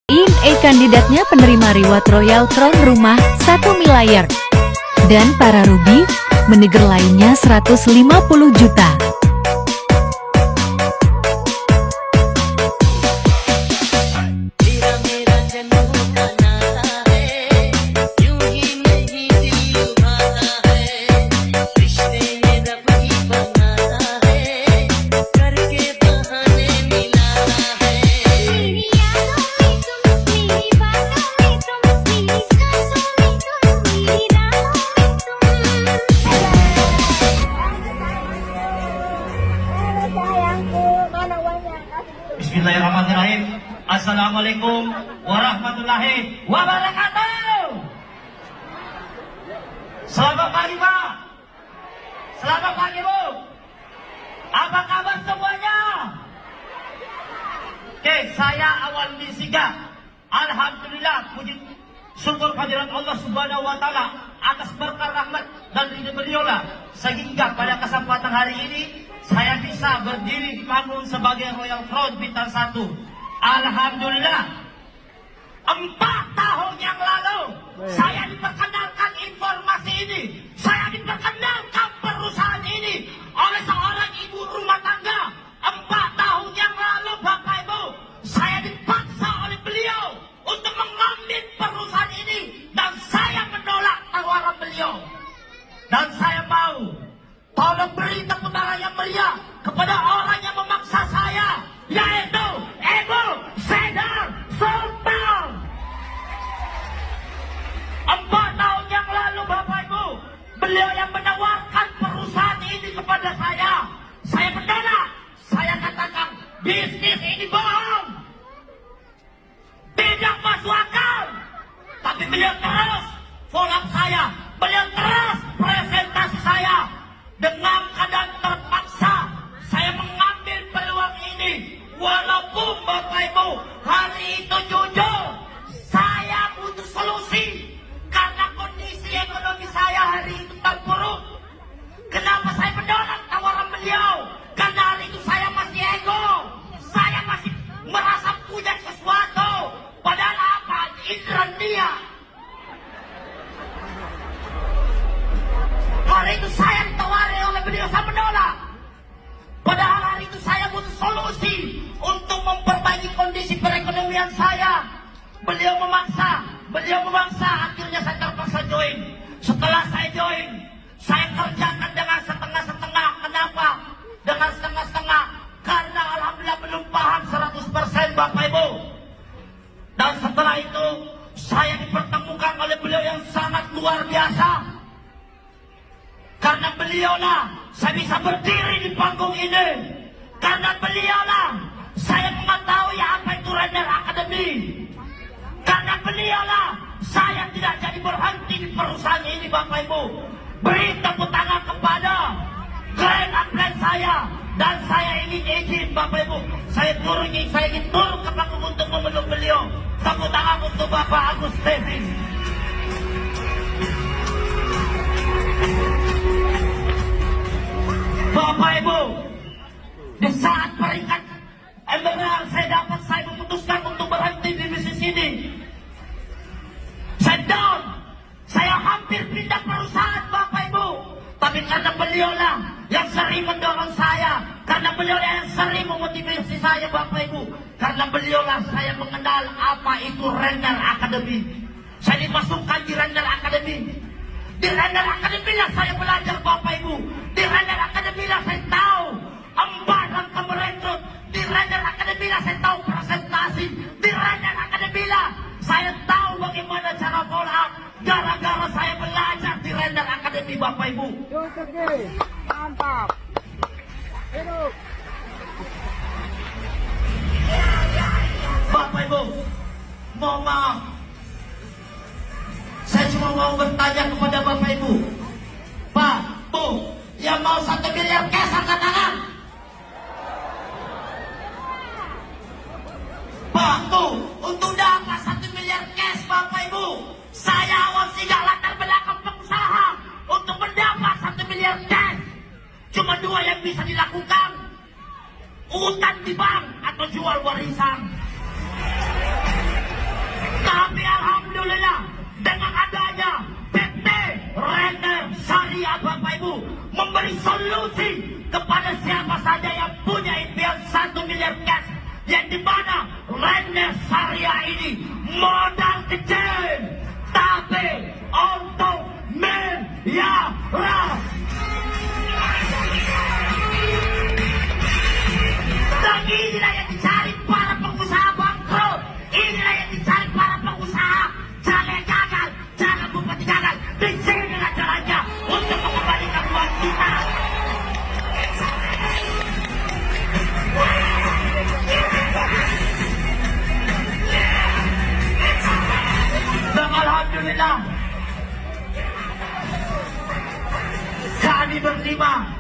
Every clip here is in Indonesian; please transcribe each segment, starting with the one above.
Kandidatnya penerima reward Royal Crown rumah 1 miliar dan para ruby meneger lainnya 150 juta. Bismillahirrahmanirrahim. Assalamualaikum warahmatullahi wabarakatuh. Selamat pagi Pak. Selamat pagi Bu. Apa kabar semuanya? Oke, saya awal Misiga. Alhamdulillah, puji syukur kehadirat Allah Subhanahu wa taala atas berkah rahmat dan ridha beliau lah sehingga pada kesempatan hari ini saya bisa berdiri di panggung sebagai Royal Crown Bintang 1. Alhamdulillah. 4 tahun yang lalu saya diperkenalkan informasi ini. Saya diperkenalkan perusahaan ini oleh seorang ibu rumah tangga. 4 tahun yang lalu Bapak Ibu, saya dipaksa oleh beliau untuk mengambil perusahaan ini dan saya menolak tawaran beliau. Dan saya mau tolong beri tepuk tangan yang meriah kepada orang yang memaksa saya, yaitu Ibu Sedar Sultan. 4 tahun yang lalu Bapak Ibu, beliau yang menawarkan perusahaan ini kepada saya. Saya menolak. Saya katakan bisnis ini bohong, tidak masuk akal. Tapi beliau terus follow up saya, beliau terus presentasi saya. Dengan keadaan terpaksa saya mengambil peluang ini. Walaupun Bapak Ibu hari itu jujur saya butuh solusi karena kondisi ekonomi saya hari itu terpuruk. Kenapa saya menolak tawaran beliau? Karena hari itu saya masih ego, saya masih merasa punya sesuatu. Padahal apa? Indra dia. Hari itu saya ditawari oleh beliau, saya menolak. Padahal hari itu saya butuh solusi untuk memperbaiki kondisi perekonomian saya. Beliau memaksa, akhirnya saya terpaksa join. Setelah saya join, saya kerjakan dengan setengah-setengah. Kenapa? Dengan setengah-setengah karena alhamdulillah belum paham 100% Bapak Ibu. Dan setelah itu saya dipertemukan oleh beliau yang sangat luar biasa. Karena beliaulah saya bisa berdiri di panggung ini. Karena beliaulah saya mengetahui apa itu Render Academy. Karena beliaulah saya tidak jadi berhenti di perusahaan ini Bapak Ibu. Beri tepuk tangan kepada Grand Upline saya. Dan saya ingin izin Bapak Ibu, saya ingin turun ke panggung untuk memeluk beliau. Tepuk tangan untuk Bapak Agus Tevin. Bapak Ibu, di saat peringkat emerald saya memutuskan untuk berhenti di bisnis ini. Saya down, saya hampir pindah perusahaan Bapak Ibu. Tapi karena beliaulah yang sering mendorong saya, karena beliaulah yang sering memotivasi saya Bapak Ibu. Karena beliaulah saya mengenal apa itu Render Academy. Saya dimasukkan di Render Academy. Di Render Academy lah saya belajar Bapak Ibu. Di Render Academy lah saya tahu empat langkah merekrut. Di Render Academy lah saya tahu presentasi. Di Render Academy lah saya tahu bagaimana cara follow up. Gara-gara saya belajar di Render Academy Bapak Ibu. Mantap. Hidup. Bapak Ibu, mohon maaf. Saya cuma mau bertanya kepada Bapak Ibu. Pak, Bu, yang mau 1 miliar cash angkat tangan. Pak, Bu, untuk dapat 1 miliar cash Bapak Ibu, saya awal singgah latar belakang pengusaha. Untuk mendapat 1 miliar cash, cuma 2 yang bisa dilakukan. Utang di bank atau jual warisan. Karya ini modal kecil, tapi untuk miliaran. Dan inilah yang dicari para pengusaha bangkrut. Inilah yang dicari para pengusaha. Jangan gagal, jangan bupati gagal. Di sini caranya untuk mengembalikan uang kita. Dan alhamdulillah, kami berlima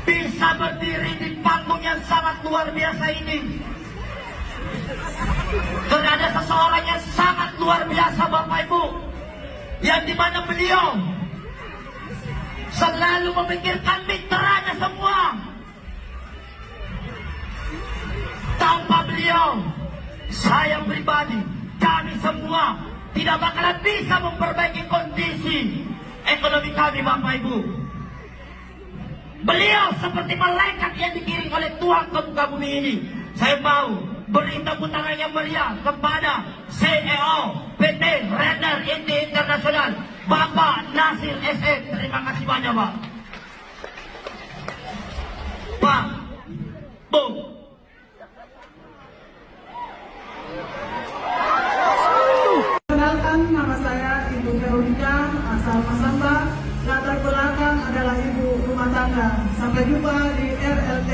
bisa berdiri di panggung yang sangat luar biasa ini. Karena ada seseorang yang sangat luar biasa, Bapak Ibu, yang dimana beliau selalu memikirkan mitranya semua. Tanpa beliau, saya pribadi, kami semua tidak bakalan bisa memperbaiki kondisi ekonomi kami, Bapak Ibu. Beliau seperti malaikat yang dikirim oleh Tuhan ke muka bumi ini. Saya mau beri tepuk tangan yang meriah kepada CEO PT Renner Inti Internasional, Bapak Nasir SM. Terima kasih banyak, Pak. Pak, Bu. Perkenalkan, nama saya Ibu Veronica, asal Masamba. Latar belakang adalah ibu rumah tangga. Sampai jumpa di RLT.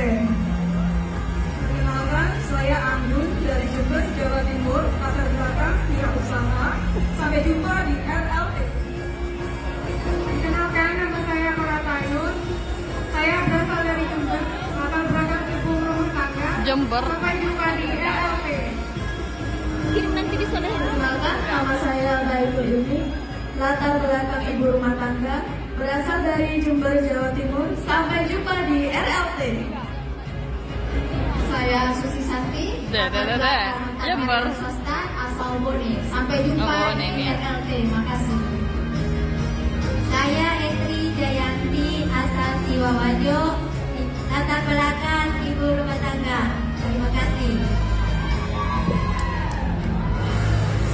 Perkenalkan, saya Anggun dari Jember, Jawa Timur. Latar belakang pihak usaha. Sampai jumpa di RLT. Perkenalkan, nama saya Koratayun. Saya berasal dari Jember. Latar belakang ibu rumah tangga. Jember. Sampai jumpa di RLT. Nanti bisa deh. Perkenalkan, nama saya Baikul Yuni, latar belakang ibu rumah tangga, berasal dari Jember, Jawa Timur. Sampai jumpa di RLT. Saya Susi Santi, latar belakang Jember. swasta asal Bone. Sampai jumpa Bone, di ya. RLT. Makasih. Saya Etri Jayanti asal Siwawajo, latar belakang ibu rumah tangga. Terima kasih.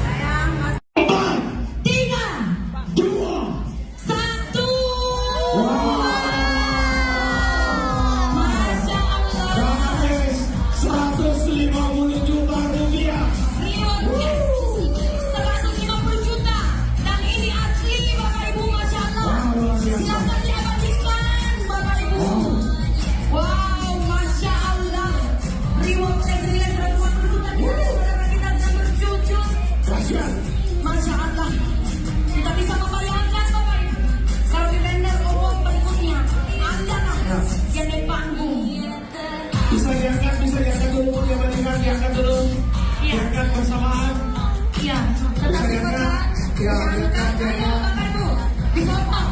Saya Mas 3, 2, 1. Masya Allah. Gratis 150 juta rupiah. Reward cash 150 juta. Dan ini asli Bapak Ibu, Masya Allah. Silakan dihabiskan Bapak Ibu. Wow, Masya Allah. Reward cash nilai 150 juta. Saudara kita sedang berjujur. Masya Allah. Kita bisa membayangkan Bapak Ibu, kalau di tender award berikutnya Anda yang naik panggung. Bisa diangkat dulu, diangkat dulu, diangkat bersamaan. Iya, tetapi Bapak, Ya, jangan lupa diangkat. Bapak Ibu, dipotong